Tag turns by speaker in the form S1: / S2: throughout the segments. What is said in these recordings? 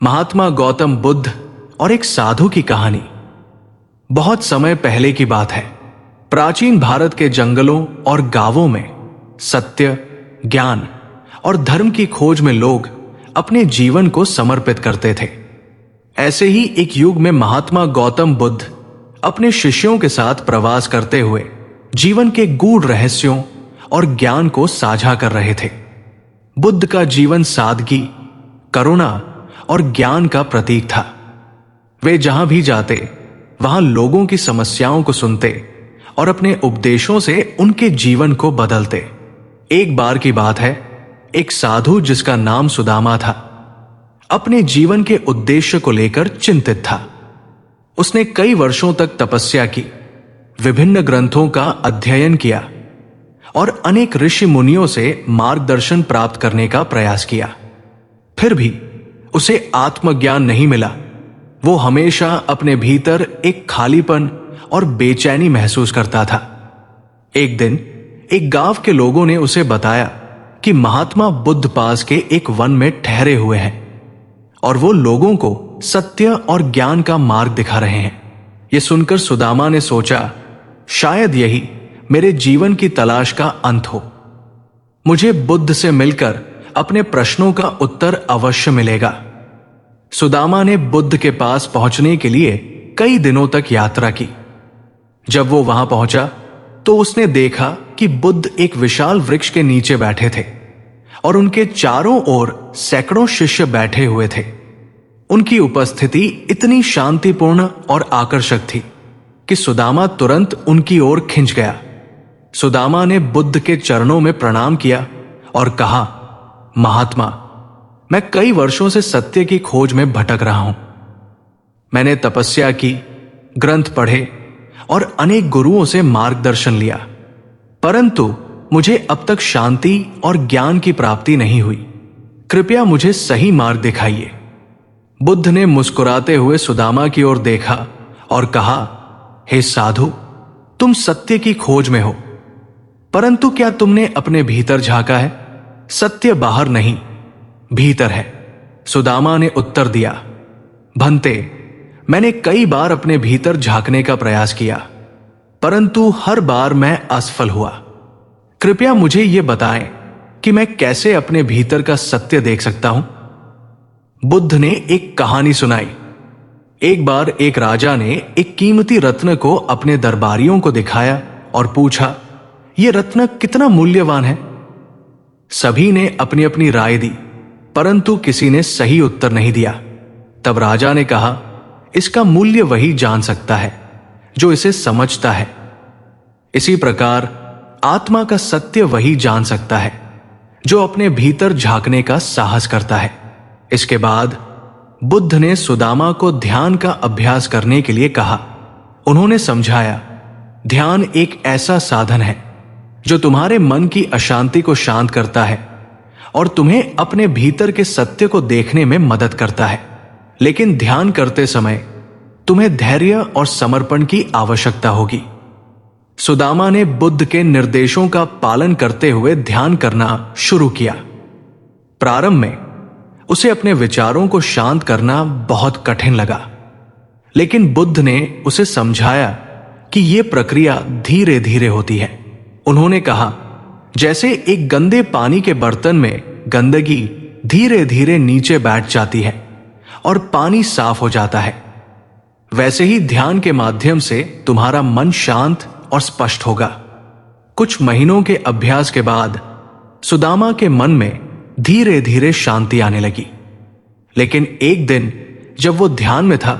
S1: महात्मा गौतम बुद्ध और एक साधु की कहानी। बहुत समय पहले की बात है। प्राचीन भारत के जंगलों और गांवों में सत्य, ज्ञान और धर्म की खोज में लोग अपने जीवन को समर्पित करते थे। ऐसे ही एक युग में महात्मा गौतम बुद्ध अपने शिष्यों के साथ प्रवास करते हुए जीवन के गूढ़ रहस्यों और ज्ञान को साझा कर रहे थे। बुद्ध का जीवन सादगी, करुणा और ज्ञान का प्रतीक था। वे जहां भी जाते वहां लोगों की समस्याओं को सुनते और अपने उपदेशों से उनके जीवन को बदलते। एक बार की बात है, एक साधु जिसका नाम सुदामा था, अपने जीवन के उद्देश्य को लेकर चिंतित था। उसने कई वर्षों तक तपस्या की, विभिन्न ग्रंथों का अध्ययन किया और अनेक ऋषि मुनियों से मार्गदर्शन प्राप्त करने का प्रयास किया। फिर भी उसे आत्मज्ञान नहीं मिला। वो हमेशा अपने भीतर एक खालीपन और बेचैनी महसूस करता था। एक दिन एक गांव के लोगों ने उसे बताया कि महात्मा बुद्ध पास के एक वन में ठहरे हुए हैं और वो लोगों को सत्य और ज्ञान का मार्ग दिखा रहे हैं। ये सुनकर सुदामा ने सोचा, शायद यही मेरे जीवन की तलाश का अंत हो। मुझे बुद्ध से मिलकर अपने प्रश्नों का उत्तर अवश्य मिलेगा। सुदामा ने बुद्ध के पास पहुंचने के लिए कई दिनों तक यात्रा की। जब वो वहां पहुंचा तो उसने देखा कि बुद्ध एक विशाल वृक्ष के नीचे बैठे थे और उनके चारों ओर सैकड़ों शिष्य बैठे हुए थे। उनकी उपस्थिति इतनी शांतिपूर्ण और आकर्षक थी कि सुदामा तुरंत उनकी ओर खिंच गया। सुदामा ने बुद्ध के चरणों में प्रणाम किया और कहा, महात्मा, मैं कई वर्षों से सत्य की खोज में भटक रहा हूं। मैंने तपस्या की, ग्रंथ पढ़े और अनेक गुरुओं से मार्गदर्शन लिया, परंतु मुझे अब तक शांति और ज्ञान की प्राप्ति नहीं हुई। कृपया मुझे सही मार्ग दिखाइए। बुद्ध ने मुस्कुराते हुए सुदामा की ओर देखा और कहा, हे साधु, तुम सत्य की खोज में हो, परंतु क्या तुमने अपने भीतर झांका है? सत्य बाहर नहीं, भीतर है। सुदामा ने उत्तर दिया, भंते, मैंने कई बार अपने भीतर झांकने का प्रयास किया, परंतु हर बार मैं असफल हुआ। कृपया मुझे यह बताएं कि मैं कैसे अपने भीतर का सत्य देख सकता हूं। बुद्ध ने एक कहानी सुनाई। एक बार एक राजा ने एक कीमती रत्न को अपने दरबारियों को दिखाया और पूछा, यह रत्न कितना मूल्यवान है? सभी ने अपनी अपनी राय दी, परंतु किसी ने सही उत्तर नहीं दिया। तब राजा ने कहा, इसका मूल्य वही जान सकता है जो इसे समझता है। इसी प्रकार आत्मा का सत्य वही जान सकता है जो अपने भीतर झांकने का साहस करता है। इसके बाद बुद्ध ने सुदामा को ध्यान का अभ्यास करने के लिए कहा। उन्होंने समझाया, ध्यान एक ऐसा साधन है जो तुम्हारे मन की अशांति को शांत करता है और तुम्हें अपने भीतर के सत्य को देखने में मदद करता है। लेकिन ध्यान करते समय तुम्हें धैर्य और समर्पण की आवश्यकता होगी। सुदामा ने बुद्ध के निर्देशों का पालन करते हुए ध्यान करना शुरू किया। प्रारंभ में उसे अपने विचारों को शांत करना बहुत कठिन लगा, लेकिन बुद्ध ने उसे समझाया कि यह प्रक्रिया धीरे धीरे होती है। उन्होंने कहा, जैसे एक गंदे पानी के बर्तन में गंदगी धीरे धीरे नीचे बैठ जाती है और पानी साफ हो जाता है, वैसे ही ध्यान के माध्यम से तुम्हारा मन शांत और स्पष्ट होगा। कुछ महीनों के अभ्यास के बाद सुदामा के मन में धीरे धीरे शांति आने लगी। लेकिन एक दिन जब वो ध्यान में था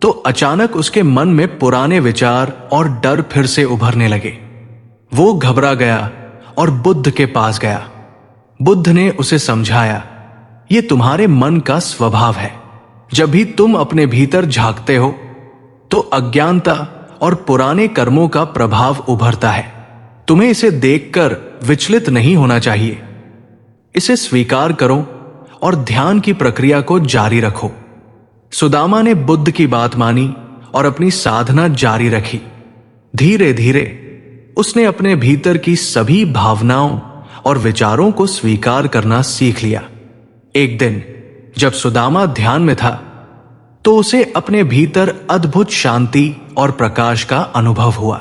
S1: तो अचानक उसके मन में पुराने विचार और डर फिर से उभरने लगे। वो घबरा गया और बुद्ध के पास गया। बुद्ध ने उसे समझाया, ये तुम्हारे मन का स्वभाव है। जब भी तुम अपने भीतर झांकते हो तो अज्ञानता और पुराने कर्मों का प्रभाव उभरता है। तुम्हें इसे देखकर विचलित नहीं होना चाहिए। इसे स्वीकार करो और ध्यान की प्रक्रिया को जारी रखो। सुदामा ने बुद्ध की बात मानी और अपनी साधना जारी रखी। धीरे धीरे उसने अपने भीतर की सभी भावनाओं और विचारों को स्वीकार करना सीख लिया। एक दिन जब सुदामा ध्यान में था तो उसे अपने भीतर अद्भुत शांति और प्रकाश का अनुभव हुआ।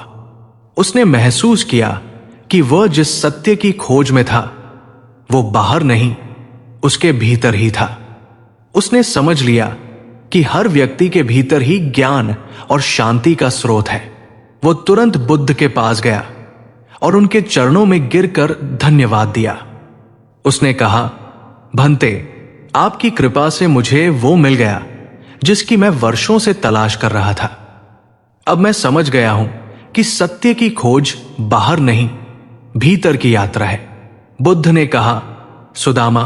S1: उसने महसूस किया कि वह जिस सत्य की खोज में था वो बाहर नहीं, उसके भीतर ही था। उसने समझ लिया कि हर व्यक्ति के भीतर ही ज्ञान और शांति का स्रोत है। वो तुरंत बुद्ध के पास गया और उनके चरणों में गिरकर धन्यवाद दिया। उसने कहा, भंते, आपकी कृपा से मुझे वो मिल गया जिसकी मैं वर्षों से तलाश कर रहा था। अब मैं समझ गया हूं कि सत्य की खोज बाहर नहीं, भीतर की यात्रा है। बुद्ध ने कहा, सुदामा,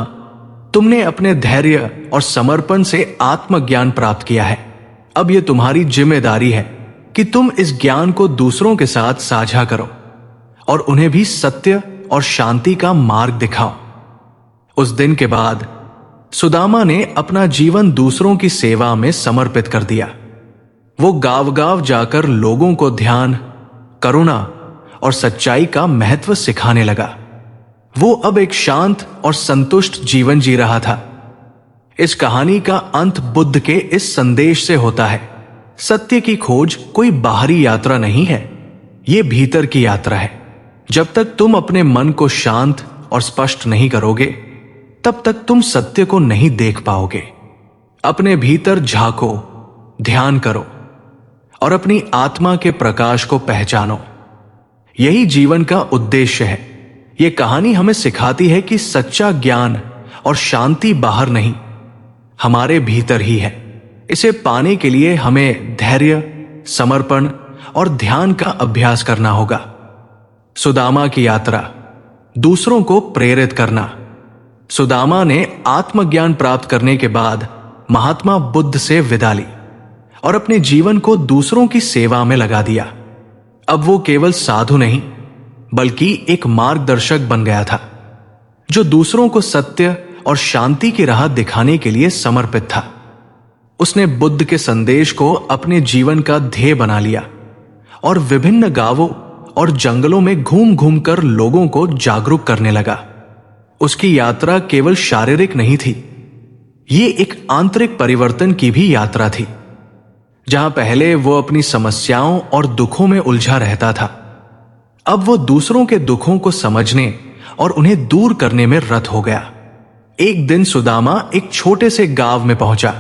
S1: तुमने अपने धैर्य और समर्पण से आत्मज्ञान प्राप्त किया है। अब यह तुम्हारी जिम्मेदारी है कि तुम इस ज्ञान को दूसरों के साथ साझा करो और उन्हें भी सत्य और शांति का मार्ग दिखाओ। उस दिन के बाद सुदामा ने अपना जीवन दूसरों की सेवा में समर्पित कर दिया। वो गांव-गांव जाकर लोगों को ध्यान, करुणा और सच्चाई का महत्व सिखाने लगा। वो अब एक शांत और संतुष्ट जीवन जी रहा था। इस कहानी का अंत बुद्ध के इस संदेश से होता है, सत्य की खोज कोई बाहरी यात्रा नहीं है, ये भीतर की यात्रा है। जब तक तुम अपने मन को शांत और स्पष्ट नहीं करोगे, तब तक तुम सत्य को नहीं देख पाओगे। अपने भीतर झांको, ध्यान करो और अपनी आत्मा के प्रकाश को पहचानो। यही जीवन का उद्देश्य है। यह कहानी हमें सिखाती है कि सच्चा ज्ञान और शांति बाहर नहीं, हमारे भीतर ही है। इसे पाने के लिए हमें धैर्य, समर्पण और ध्यान का अभ्यास करना होगा। सुदामा की यात्रा, दूसरों को प्रेरित करना। सुदामा ने आत्मज्ञान प्राप्त करने के बाद महात्मा बुद्ध से विदा ली और अपने जीवन को दूसरों की सेवा में लगा दिया। अब वो केवल साधु नहीं, बल्कि एक मार्गदर्शक बन गया था, जो दूसरों को सत्य और शांति की राह दिखाने के लिए समर्पित था। उसने बुद्ध के संदेश को अपने जीवन का ध्येय बना लिया और विभिन्न गांवों और जंगलों में घूम घूम कर लोगों को जागरूक करने लगा। उसकी यात्रा केवल शारीरिक नहीं थी, ये एक आंतरिक परिवर्तन की भी यात्रा थी। जहां पहले वो अपनी समस्याओं और दुखों में उलझा रहता था, अब वो दूसरों के दुखों को समझने और उन्हें दूर करने में रत हो गया। एक दिन सुदामा एक छोटे से गांव में पहुंचा।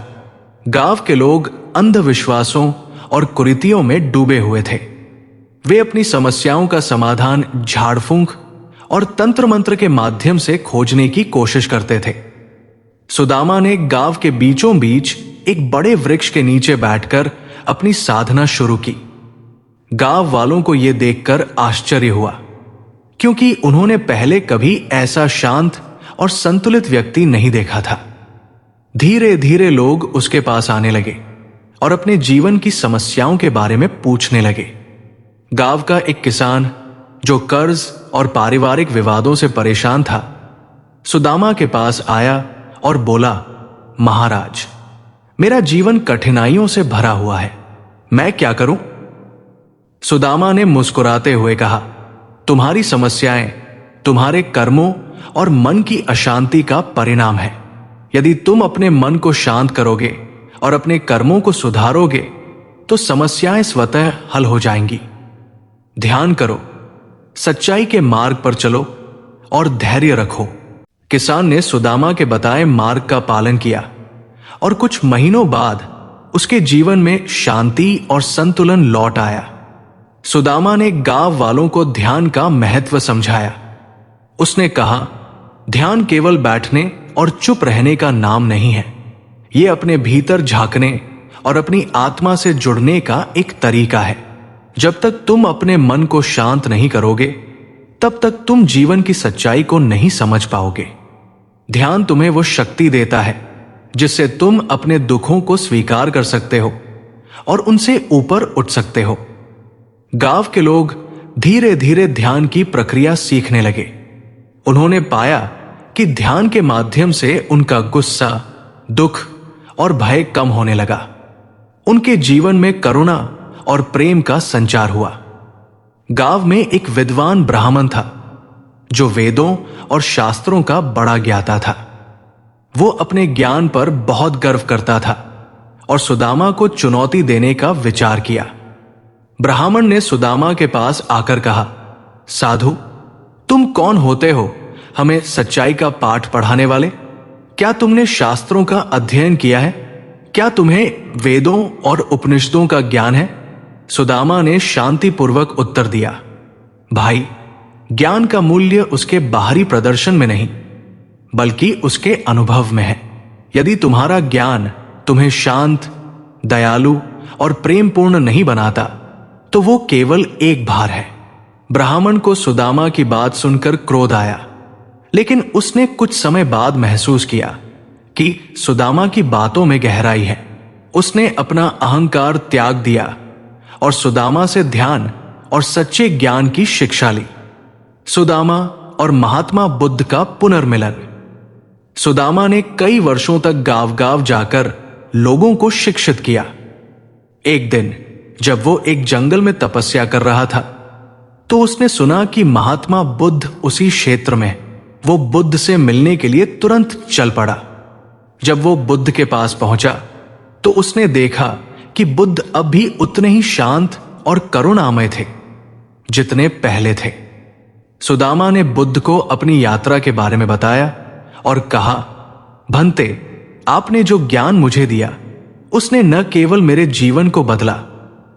S1: गांव के लोग अंधविश्वासों और कुरीतियों में डूबे हुए थे। वे अपनी समस्याओं का समाधान झाड़ फूंक और तंत्र मंत्र के माध्यम से खोजने की कोशिश करते थे। सुदामा ने गांव के बीचों बीच एक बड़े वृक्ष के नीचे बैठकर अपनी साधना शुरू की। गांव वालों को यह देखकर आश्चर्य हुआ, क्योंकि उन्होंने पहले कभी ऐसा शांत और संतुलित व्यक्ति नहीं देखा था। धीरे धीरे लोग उसके पास आने लगे और अपने जीवन की समस्याओं के बारे में पूछने लगे। गांव का एक किसान, जो कर्ज और पारिवारिक विवादों से परेशान था, सुदामा के पास आया और बोला, महाराज, मेरा जीवन कठिनाइयों से भरा हुआ है, मैं क्या करूं? सुदामा ने मुस्कुराते हुए कहा, तुम्हारी समस्याएं तुम्हारे कर्मों और मन की अशांति का परिणाम है। यदि तुम अपने मन को शांत करोगे और अपने कर्मों को सुधारोगे तो समस्याएं स्वतः हल हो जाएंगी। ध्यान करो, सच्चाई के मार्ग पर चलो और धैर्य रखो। किसान ने सुदामा के बताए मार्ग का पालन किया और कुछ महीनों बाद उसके जीवन में शांति और संतुलन लौट आया। सुदामा ने गांव वालों को ध्यान का महत्व समझाया। उसने कहा, ध्यान केवल बैठने और चुप रहने का नाम नहीं है, यह अपने भीतर झांकने और अपनी आत्मा से जुड़ने का एक तरीका है। जब तक तुम अपने मन को शांत नहीं करोगे, तब तक तुम जीवन की सच्चाई को नहीं समझ पाओगे। ध्यान तुम्हें वो शक्ति देता है जिससे तुम अपने दुखों को स्वीकार कर सकते हो और उनसे ऊपर उठ सकते हो। गांव के लोग धीरे धीरे ध्यान की प्रक्रिया सीखने लगे। उन्होंने पाया कि ध्यान के माध्यम से उनका गुस्सा, दुख और भय कम होने लगा। उनके जीवन में करुणा और प्रेम का संचार हुआ। गांव में एक विद्वान ब्राह्मण था जो वेदों और शास्त्रों का बड़ा ज्ञाता था। वो अपने ज्ञान पर बहुत गर्व करता था और सुदामा को चुनौती देने का विचार किया। ब्राह्मण ने सुदामा के पास आकर कहा, साधु, तुम कौन होते हो हमें सच्चाई का पाठ पढ़ाने वाले? क्या तुमने शास्त्रों का अध्ययन किया है? क्या तुम्हें वेदों और उपनिषदों का ज्ञान है? सुदामा ने शांतिपूर्वक उत्तर दिया, भाई, ज्ञान का मूल्य उसके बाहरी प्रदर्शन में नहीं बल्कि उसके अनुभव में है। यदि तुम्हारा ज्ञान तुम्हें शांत, दयालु और प्रेमपूर्ण नहीं बनाता तो वो केवल एक भार है। ब्राह्मण को सुदामा की बात सुनकर क्रोध आया, लेकिन उसने कुछ समय बाद महसूस किया कि सुदामा की बातों में गहराई है। उसने अपना अहंकार त्याग दिया और सुदामा से ध्यान और सच्चे ज्ञान की शिक्षा ली। सुदामा और महात्मा बुद्ध का पुनर्मिलन। सुदामा ने कई वर्षों तक गांव गांव जाकर लोगों को शिक्षित किया। एक दिन जब वो एक जंगल में तपस्या कर रहा था तो उसने सुना कि महात्मा बुद्ध उसी क्षेत्र में। वो बुद्ध से मिलने के लिए तुरंत चल पड़ा। जब वो बुद्ध के पास पहुंचा तो उसने देखा कि बुद्ध अब भी उतने ही शांत और करुणामय थे जितने पहले थे। सुदामा ने बुद्ध को अपनी यात्रा के बारे में बताया और कहा, भंते, आपने जो ज्ञान मुझे दिया उसने न केवल मेरे जीवन को बदला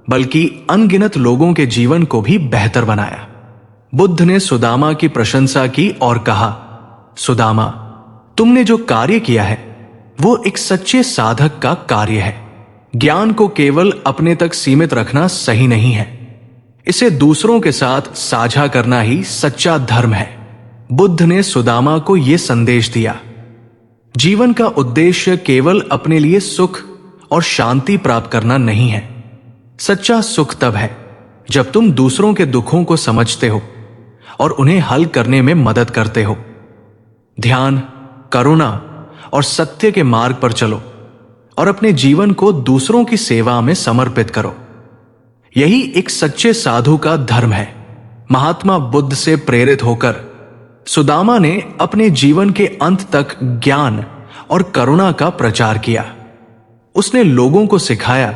S1: बल्कि अनगिनत लोगों के जीवन को भी बेहतर बनाया। बुद्ध ने सुदामा की प्रशंसा की और कहा, सुदामा, तुमने जो कार्य किया है वो एक सच्चे साधक का कार्य है। ज्ञान को केवल अपने तक सीमित रखना सही नहीं है, इसे दूसरों के साथ साझा करना ही सच्चा धर्म है। बुद्ध ने सुदामा को यह संदेश दिया, जीवन का उद्देश्य केवल अपने लिए सुख और शांति प्राप्त करना नहीं है। सच्चा सुख तब है जब तुम दूसरों के दुखों को समझते हो और उन्हें हल करने में मदद करते हो। ध्यान, करुणा और सत्य के मार्ग पर चलो और अपने जीवन को दूसरों की सेवा में समर्पित करो। यही एक सच्चे साधु का धर्म है। महात्मा बुद्ध से प्रेरित होकर सुदामा ने अपने जीवन के अंत तक ज्ञान और करुणा का प्रचार किया। उसने लोगों को सिखाया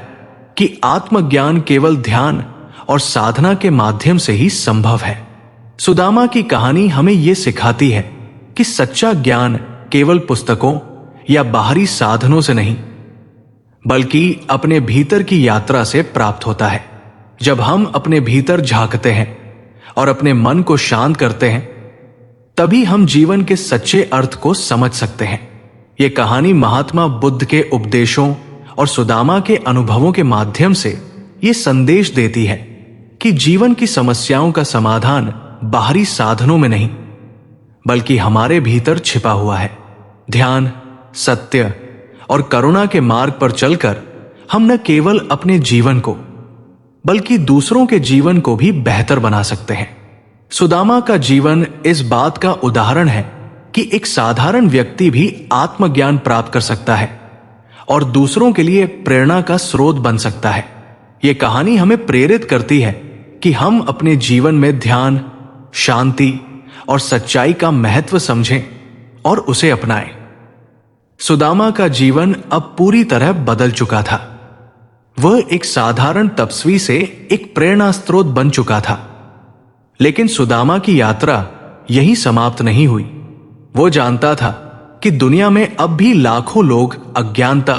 S1: कि आत्मज्ञान केवल ध्यान और साधना के माध्यम से ही संभव है। सुदामा की कहानी हमें यह सिखाती है कि सच्चा ज्ञान केवल पुस्तकों या बाहरी साधनों से नहीं बल्कि अपने भीतर की यात्रा से प्राप्त होता है। जब हम अपने भीतर झांकते हैं और अपने मन को शांत करते हैं तभी हम जीवन के सच्चे अर्थ को समझ सकते हैं। यह कहानी महात्मा बुद्ध के उपदेशों और सुदामा के अनुभवों के माध्यम से यह संदेश देती है कि जीवन की समस्याओं का समाधान बाहरी साधनों में नहीं बल्कि हमारे भीतर छिपा हुआ है। ध्यान, सत्य और करुणा के मार्ग पर चलकर हम न केवल अपने जीवन को बल्कि दूसरों के जीवन को भी बेहतर बना सकते हैं। सुदामा का जीवन इस बात का उदाहरण है कि एक साधारण व्यक्ति भी आत्मज्ञान प्राप्त कर सकता है और दूसरों के लिए प्रेरणा का स्रोत बन सकता है। यह कहानी हमें प्रेरित करती है कि हम अपने जीवन में ध्यान, शांति और सच्चाई का महत्व समझें और उसे अपनाएं। सुदामा का जीवन अब पूरी तरह बदल चुका था। वह एक साधारण तपस्वी से एक प्रेरणा स्रोत बन चुका था। लेकिन सुदामा की यात्रा यहीं समाप्त नहीं हुई। वो जानता था कि दुनिया में अब भी लाखों लोग अज्ञानता,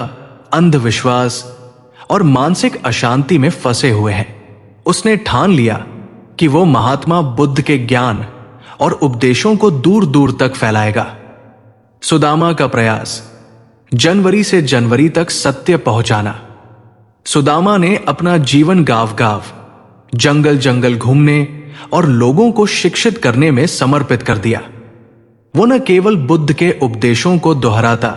S1: अंधविश्वास और मानसिक अशांति में फंसे हुए हैं। उसने ठान लिया कि वो महात्मा बुद्ध के ज्ञान और उपदेशों को दूर दूर तक फैलाएगा। सुदामा का प्रयास, जनवरी से जनवरी तक सत्य पहुंचाना। सुदामा ने अपना जीवन गांव गांव, जंगल जंगल घूमने और लोगों को शिक्षित करने में समर्पित कर दिया। वो न केवल बुद्ध के उपदेशों को दोहराता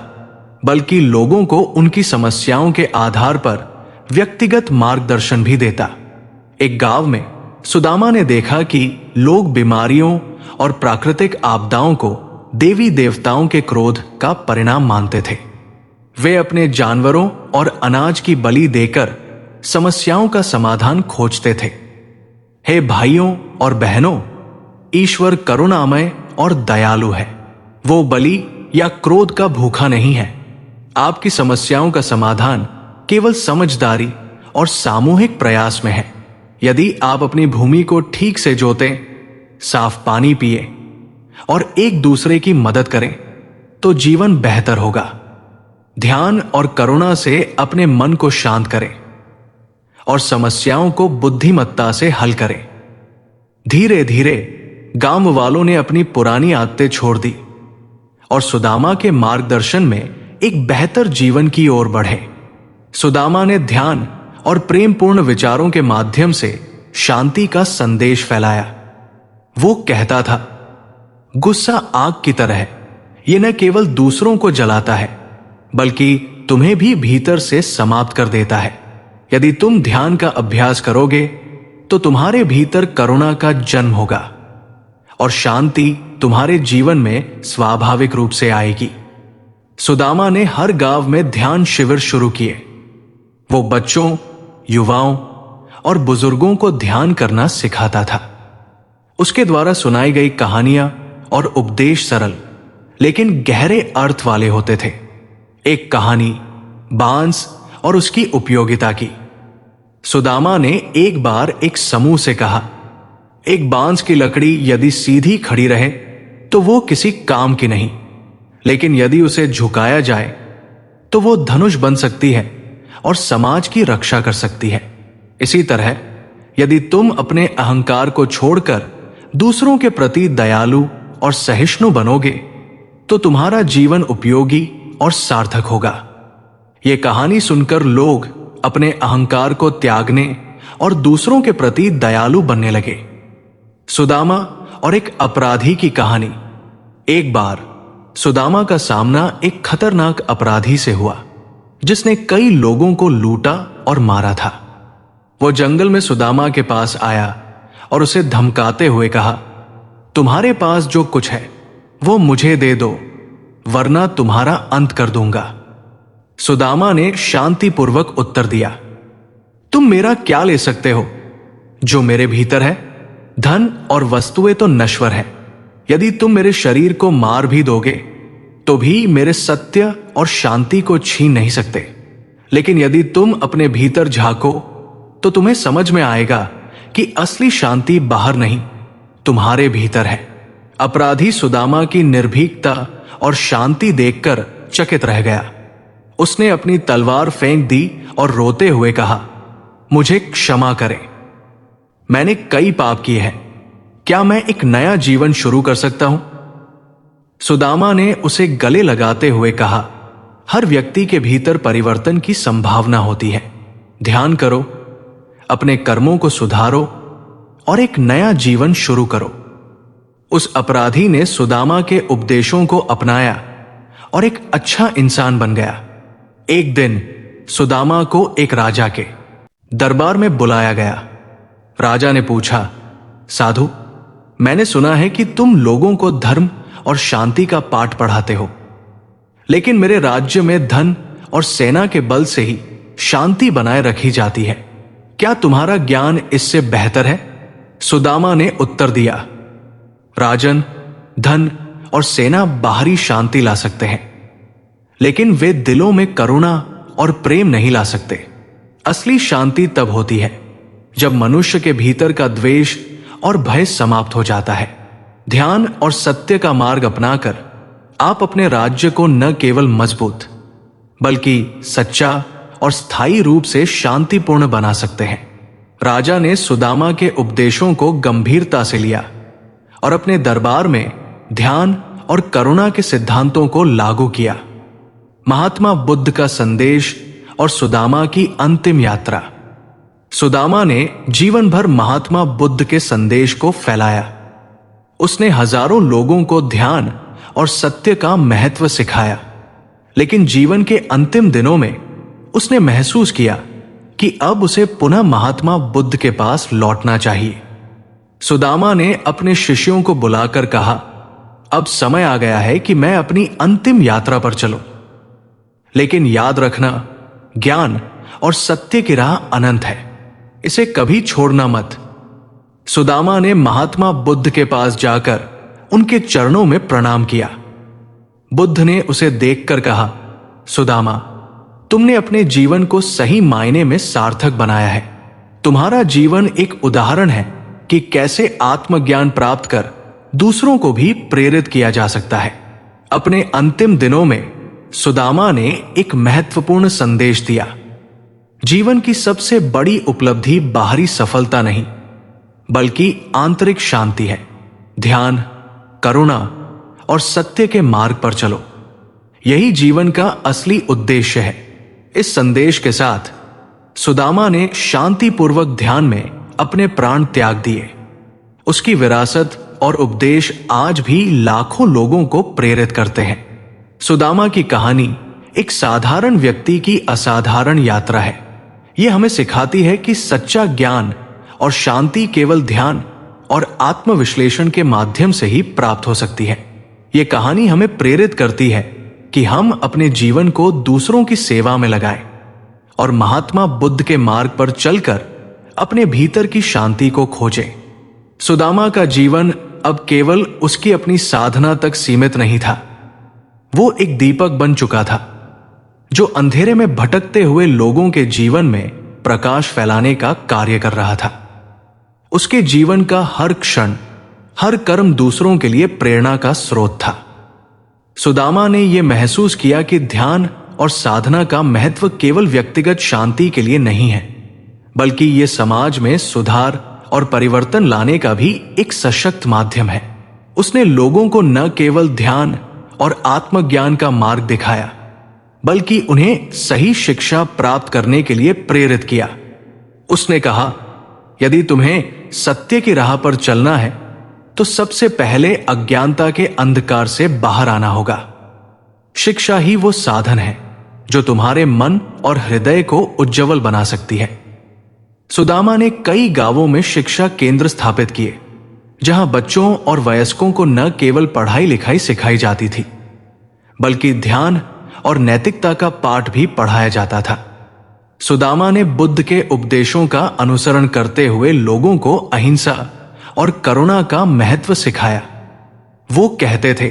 S1: बल्कि लोगों को उनकी समस्याओं के आधार पर व्यक्तिगत मार्गदर्शन भी देता। एक गांव में सुदामा ने देखा कि लोग बीमारियों और प्राकृतिक आपदाओं को देवी देवताओं के क्रोध का परिणाम मानते थे। वे अपने जानवरों और अनाज की बलि देकर समस्याओं का समाधान खोजते थे। हे भाइयों और बहनों, ईश्वर करुणामय और दयालु है। वो बलि या क्रोध का भूखा नहीं है। आपकी समस्याओं का समाधान केवल समझदारी और सामूहिक प्रयास में है। यदि आप अपनी भूमि को ठीक से जोतें, साफ पानी पिए और एक दूसरे की मदद करें तो जीवन बेहतर होगा। ध्यान और करुणा से अपने मन को शांत करें और समस्याओं को बुद्धिमत्ता से हल करें। धीरे धीरे गांव वालों ने अपनी पुरानी आदतें छोड़ दी और सुदामा के मार्गदर्शन में एक बेहतर जीवन की ओर बढ़े। सुदामा ने ध्यान और प्रेमपूर्ण विचारों के माध्यम से शांति का संदेश फैलाया। वो कहता था, गुस्सा आग की तरह है, ये न केवल दूसरों को जलाता है बल्कि तुम्हें भी भीतर से समाप्त कर देता है। यदि तुम ध्यान का अभ्यास करोगे तो तुम्हारे भीतर करुणा का जन्म होगा और शांति तुम्हारे जीवन में स्वाभाविक रूप से आएगी। सुदामा ने हर गांव में ध्यान शिविर शुरू किए। वो बच्चों, युवाओं और बुजुर्गों को ध्यान करना सिखाता था। उसके द्वारा सुनाई गई कहानियां और उपदेश सरल लेकिन गहरे अर्थ वाले होते थे। एक कहानी बांस और उसकी उपयोगिता की। सुदामा ने एक बार एक समूह से कहा, एक बांस की लकड़ी यदि सीधी खड़ी रहे तो वो किसी काम की नहीं, लेकिन यदि उसे झुकाया जाए तो वो धनुष बन सकती है और समाज की रक्षा कर सकती है। इसी तरह यदि तुम अपने अहंकार को छोड़कर दूसरों के प्रति दयालु और सहिष्णु बनोगे तो तुम्हारा जीवन उपयोगी और सार्थक होगा। ये कहानी सुनकर लोग अपने अहंकार को त्यागने और दूसरों के प्रति दयालु बनने लगे। सुदामा और एक अपराधी की कहानी। एक बार सुदामा का सामना एक खतरनाक अपराधी से हुआ जिसने कई लोगों को लूटा और मारा था। वो जंगल में सुदामा के पास आया और उसे धमकाते हुए कहा, तुम्हारे पास जो कुछ है वो मुझे दे दो वरना तुम्हारा अंत कर दूंगा। सुदामा ने शांतिपूर्वक उत्तर दिया, तुम मेरा क्या ले सकते हो? जो मेरे भीतर है, धन और वस्तुएं तो नश्वर है। यदि तुम मेरे शरीर को मार भी दोगे तो भी मेरे सत्य और शांति को छीन नहीं सकते। लेकिन यदि तुम अपने भीतर झांको तो तुम्हें समझ में आएगा कि असली शांति बाहर नहीं, तुम्हारे भीतर है। अपराधी सुदामा की निर्भीकता और शांति देखकर चकित रह गया। उसने अपनी तलवार फेंक दी और रोते हुए कहा, मुझे क्षमा करें, मैंने कई पाप किए हैं। क्या मैं एक नया जीवन शुरू कर सकता हूं? सुदामा ने उसे गले लगाते हुए कहा, हर व्यक्ति के भीतर परिवर्तन की संभावना होती है। ध्यान करो, अपने कर्मों को सुधारो और एक नया जीवन शुरू करो। उस अपराधी ने सुदामा के उपदेशों को अपनाया और एक अच्छा इंसान बन गया। एक दिन सुदामा को एक राजा के दरबार में बुलाया गया। राजा ने पूछा, साधु, मैंने सुना है कि तुम लोगों को धर्म और शांति का पाठ पढ़ाते हो, लेकिन मेरे राज्य में धन और सेना के बल से ही शांति बनाए रखी जाती है। क्या तुम्हारा ज्ञान इससे बेहतर है? सुदामा ने उत्तर दिया, राजन, धन और सेना बाहरी शांति ला सकते हैं, लेकिन वे दिलों में करुणा और प्रेम नहीं ला सकते। असली शांति तब होती है जब मनुष्य के भीतर का द्वेष और भय समाप्त हो जाता है। ध्यान और सत्य का मार्ग अपनाकर आप अपने राज्य को न केवल मजबूत बल्कि सच्चा और स्थायी रूप से शांतिपूर्ण बना सकते हैं। राजा ने सुदामा के उपदेशों को गंभीरता से लिया और अपने दरबार में ध्यान और करुणा के सिद्धांतों को लागू किया। महात्मा बुद्ध का संदेश और सुदामा की अंतिम यात्रा। सुदामा ने जीवन भर महात्मा बुद्ध के संदेश को फैलाया। उसने हजारों लोगों को ध्यान और सत्य का महत्व सिखाया, लेकिन जीवन के अंतिम दिनों में उसने महसूस किया कि अब उसे पुनः महात्मा बुद्ध के पास लौटना चाहिए। सुदामा ने अपने शिष्यों को बुलाकर कहा, अब समय आ गया है कि मैं अपनी अंतिम यात्रा पर चलूं, लेकिन याद रखना, ज्ञान और सत्य की राह अनंत है, इसे कभी छोड़ना मत। सुदामा ने महात्मा बुद्ध के पास जाकर उनके चरणों में प्रणाम किया। बुद्ध ने उसे देखकर कहा, सुदामा, तुमने अपने जीवन को सही मायने में सार्थक बनाया है। तुम्हारा जीवन एक उदाहरण है कि कैसे आत्मज्ञान प्राप्त कर दूसरों को भी प्रेरित किया जा सकता है। अपने अंतिम दिनों में सुदामा ने एक महत्वपूर्ण संदेश दिया। जीवन की सबसे बड़ी उपलब्धि बाहरी सफलता नहीं, बल्कि आंतरिक शांति है। ध्यान, करुणा और सत्य के मार्ग पर चलो, यही जीवन का असली उद्देश्य है। इस संदेश के साथ सुदामा ने शांतिपूर्वक ध्यान में अपने प्राण त्याग दिए। उसकी विरासत और उपदेश आज भी लाखों लोगों को प्रेरित करते हैं। सुदामा की कहानी एक साधारण व्यक्ति की असाधारण यात्रा है। यह हमें सिखाती है कि सच्चा ज्ञान और शांति केवल ध्यान और आत्मविश्लेषण के माध्यम से ही प्राप्त हो सकती है। यह कहानी हमें प्रेरित करती है कि हम अपने जीवन को दूसरों की सेवा में लगाएं और महात्मा बुद्ध के मार्ग पर चलकर अपने भीतर की शांति को खोजें। सुदामा का जीवन अब केवल उसकी अपनी साधना तक सीमित नहीं था। वो एक दीपक बन चुका था जो अंधेरे में भटकते हुए लोगों के जीवन में प्रकाश फैलाने का कार्य कर रहा था। उसके जीवन का हर क्षण, हर कर्म दूसरों के लिए प्रेरणा का स्रोत था। सुदामा ने यह महसूस किया कि ध्यान और साधना का महत्व केवल व्यक्तिगत शांति के लिए नहीं है, बल्कि यह समाज में सुधार और परिवर्तन लाने का भी एक सशक्त माध्यम है। उसने लोगों को न केवल ध्यान और आत्मज्ञान का मार्ग दिखाया, बल्कि उन्हें सही शिक्षा प्राप्त करने के लिए प्रेरित किया। उसने कहा, यदि तुम्हें सत्य की राह पर चलना है तो सबसे पहले अज्ञानता के अंधकार से बाहर आना होगा। शिक्षा ही वो साधन है जो तुम्हारे मन और हृदय को उज्जवल बना सकती है। सुदामा ने कई गांवों में शिक्षा केंद्र स्थापित किए, जहां बच्चों और वयस्कों को न केवल पढ़ाई लिखाई सिखाई जाती थी, बल्कि ध्यान और नैतिकता का पाठ भी पढ़ाया जाता था। सुदामा ने बुद्ध के उपदेशों का अनुसरण करते हुए लोगों को अहिंसा और करुणा का महत्व सिखाया। वो कहते थे,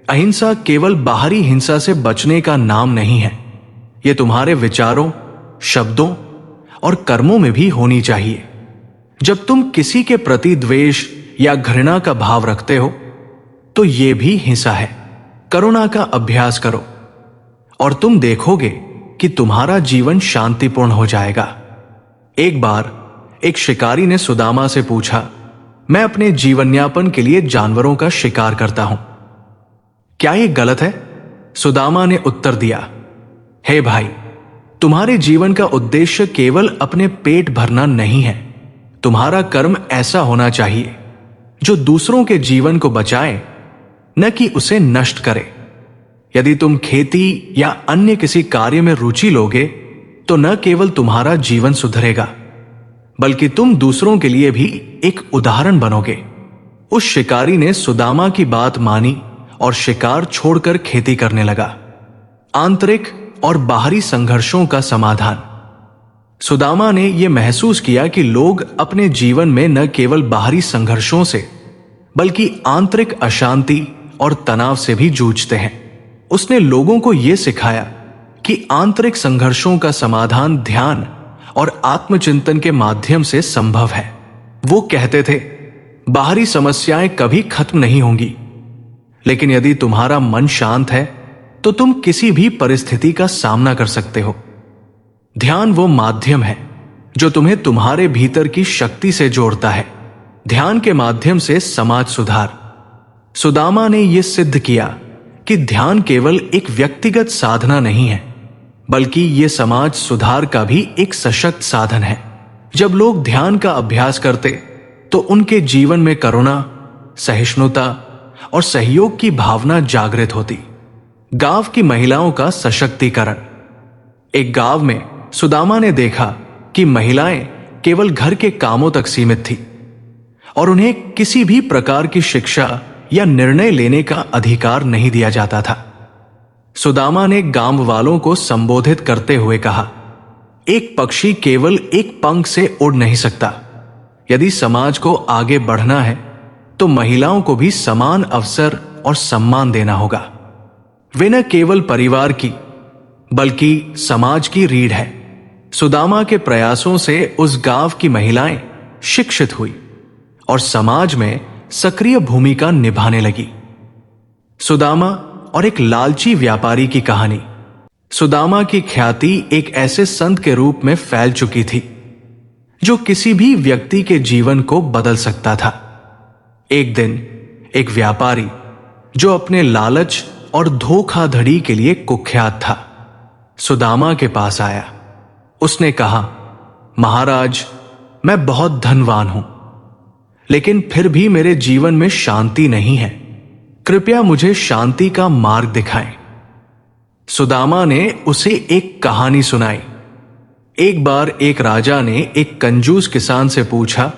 S1: अहिंसा केवल बाहरी हिंसा से बचने का नाम नहीं है, यह तुम्हारे विचारों, शब्दों और कर्मों में भी होनी चाहिए। जब तुम किसी के प्रति द्वेष या घृणा का भाव रखते हो तो यह भी हिंसा है। करुणा का अभ्यास करो और तुम देखोगे कि तुम्हारा जीवन शांतिपूर्ण हो जाएगा। एक बार एक शिकारी ने सुदामा से पूछा, मैं अपने जीवनयापन के लिए जानवरों का शिकार करता हूं, क्या यह गलत है? सुदामा ने उत्तर दिया, हे भाई, तुम्हारे जीवन का उद्देश्य केवल अपने पेट भरना नहीं है। तुम्हारा कर्म ऐसा होना चाहिए जो दूसरों के जीवन को बचाए, न कि उसे नष्ट करे। यदि तुम खेती या अन्य किसी कार्य में रुचि लोगे तो न केवल तुम्हारा जीवन सुधरेगा, बल्कि तुम दूसरों के लिए भी एक उदाहरण बनोगे। उस शिकारी ने सुदामा की बात मानी और शिकार छोड़कर खेती करने लगा। आंतरिक और बाहरी संघर्षों का समाधान। सुदामा ने यह महसूस किया कि लोग अपने जीवन में न केवल बाहरी संघर्षों से, बल्कि आंतरिक अशांति और तनाव से भी जूझते हैं। उसने लोगों को यह सिखाया कि आंतरिक संघर्षों का समाधान ध्यान और आत्मचिंतन के माध्यम से संभव है। वो कहते थे, बाहरी समस्याएं कभी खत्म नहीं होंगी, लेकिन यदि तुम्हारा मन शांत है तो तुम किसी भी परिस्थिति का सामना कर सकते हो। ध्यान वो माध्यम है जो तुम्हें तुम्हारे भीतर की शक्ति से जोड़ता है। ध्यान के माध्यम से समाज सुधार। सुदामा ने यह सिद्ध किया कि ध्यान केवल एक व्यक्तिगत साधना नहीं है, बल्कि यह समाज सुधार का भी एक सशक्त साधन है। जब लोग ध्यान का अभ्यास करते तो उनके जीवन में करुणा, सहिष्णुता और सहयोग की भावना जागृत होती। गांव की महिलाओं का सशक्तिकरण। एक गांव में सुदामा ने देखा कि महिलाएं केवल घर के कामों तक सीमित थी और उन्हें किसी भी प्रकार की शिक्षा या निर्णय लेने का अधिकार नहीं दिया जाता था। सुदामा ने गांव वालों को संबोधित करते हुए कहा, एक पक्षी केवल एक पंख से उड़ नहीं सकता। यदि समाज को आगे बढ़ना है तो महिलाओं को भी समान अवसर और सम्मान देना होगा। वे न केवल परिवार की बल्कि समाज की रीढ़ है। सुदामा के प्रयासों से उस गांव की महिलाएं शिक्षित हुई और समाज में सक्रिय भूमिका निभाने लगी। सुदामा और एक लालची व्यापारी की कहानी। सुदामा की ख्याति एक ऐसे संत के रूप में फैल चुकी थी जो किसी भी व्यक्ति के जीवन को बदल सकता था। एक दिन एक व्यापारी जो अपने लालच और धोखाधड़ी के लिए कुख्यात था, सुदामा के पास आया। उसने कहा, महाराज, मैं बहुत धनवान हूं, लेकिन फिर भी मेरे जीवन में शांति नहीं है। कृपया मुझे शांति का मार्ग दिखाएं। सुदामा ने उसे एक कहानी सुनाई। एक बार एक राजा ने एक कंजूस किसान से पूछा,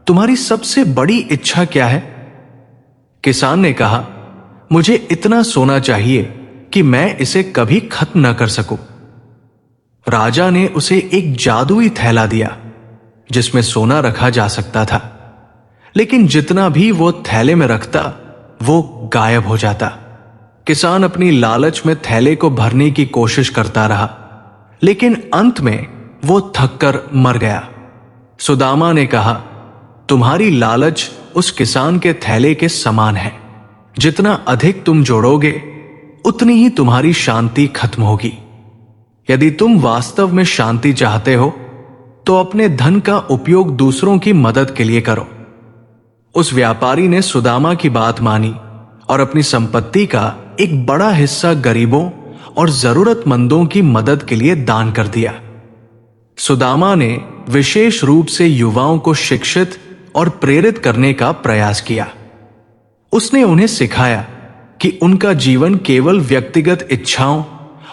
S1: तुम्हारी सबसे बड़ी इच्छा क्या है? किसान ने कहा, मुझे इतना सोना चाहिए कि मैं इसे कभी खत्म न कर सकूं। राजा ने उसे एक जादुई थैला दिया जिसमें सोना रखा जा सकता था, लेकिन जितना भी वो थैले में रखता वो गायब हो जाता। किसान अपनी लालच में थैले को भरने की कोशिश करता रहा, लेकिन अंत में वो थककर मर गया। सुदामा ने कहा, तुम्हारी लालच उस किसान के थैले के समान है। जितना अधिक तुम जोड़ोगे उतनी ही तुम्हारी शांति खत्म होगी। यदि तुम वास्तव में शांति चाहते हो तो अपने धन का उपयोग दूसरों की मदद के लिए करो। उस व्यापारी ने सुदामा की बात मानी और अपनी संपत्ति का एक बड़ा हिस्सा गरीबों और जरूरतमंदों की मदद के लिए दान कर दिया। सुदामा ने विशेष रूप से युवाओं को शिक्षित और प्रेरित करने का प्रयास किया। उसने उन्हें सिखाया कि उनका जीवन केवल व्यक्तिगत इच्छाओं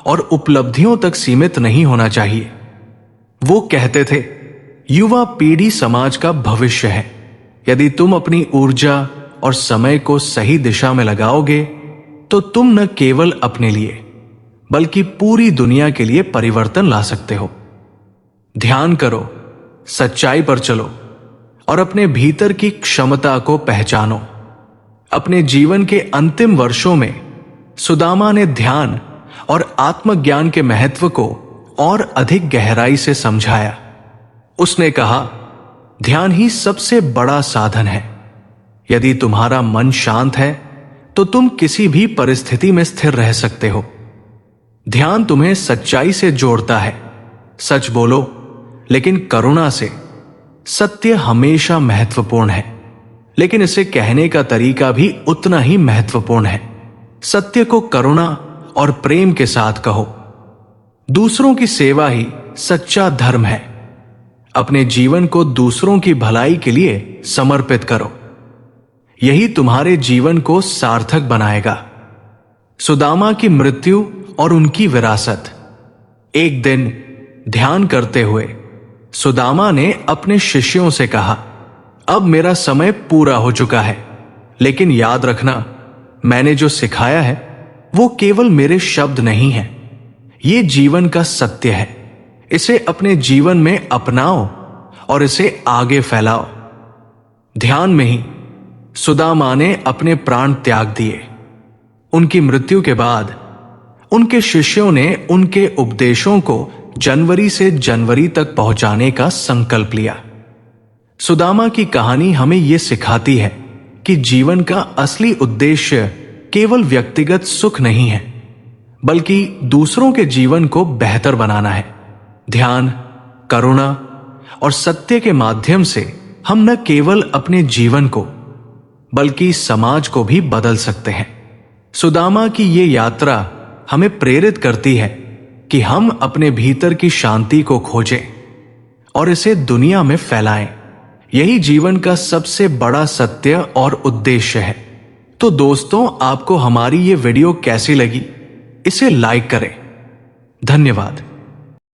S1: और उपलब्धियों तक सीमित नहीं होना चाहिए। वो कहते थे, युवा पीढ़ी समाज का भविष्य है। यदि तुम अपनी ऊर्जा और समय को सही दिशा में लगाओगे तो तुम न केवल अपने लिए बल्कि पूरी दुनिया के लिए परिवर्तन ला सकते हो। ध्यान करो, सच्चाई पर चलो और अपने भीतर की क्षमता को पहचानो। अपने जीवन के अंतिम वर्षों में सुदामा ने ध्यान और आत्मज्ञान के महत्व को और अधिक गहराई से समझाया। उसने कहा, ध्यान ही सबसे बड़ा साधन है। यदि तुम्हारा मन शांत है तो तुम किसी भी परिस्थिति में स्थिर रह सकते हो। ध्यान तुम्हें सच्चाई से जोड़ता है। सच बोलो, लेकिन करुणा से। सत्य हमेशा महत्वपूर्ण है, लेकिन इसे कहने का तरीका भी उतना ही महत्वपूर्ण है। सत्य को करुणा और प्रेम के साथ कहो। दूसरों की सेवा ही सच्चा धर्म है। अपने जीवन को दूसरों की भलाई के लिए समर्पित करो। यही तुम्हारे जीवन को सार्थक बनाएगा। सुदामा की मृत्यु और उनकी विरासत। एक दिन ध्यान करते हुए सुदामा ने अपने शिष्यों से कहा, अब मेरा समय पूरा हो चुका है, लेकिन याद रखना, मैंने जो सिखाया है वो केवल मेरे शब्द नहीं है, ये जीवन का सत्य है। इसे अपने जीवन में अपनाओ और इसे आगे फैलाओ। ध्यान में ही सुदामा ने अपने प्राण त्याग दिए। उनकी मृत्यु के बाद उनके शिष्यों ने उनके उपदेशों को जनवरी से जनवरी तक पहुंचाने का संकल्प लिया। सुदामा की कहानी हमें यह सिखाती है कि जीवन का असली उद्देश्य केवल व्यक्तिगत सुख नहीं है, बल्कि दूसरों के जीवन को बेहतर बनाना है। ध्यान, करुणा और सत्य के माध्यम से हम न केवल अपने जीवन को बल्कि समाज को भी बदल सकते हैं। सुदामा की ये यात्रा हमें प्रेरित करती है कि हम अपने भीतर की शांति को खोजें और इसे दुनिया में फैलाएं। यही जीवन का सबसे बड़ा सत्य और उद्देश्य है। तो दोस्तों, आपको हमारी ये वीडियो कैसी लगी? इसे लाइक करें। धन्यवाद।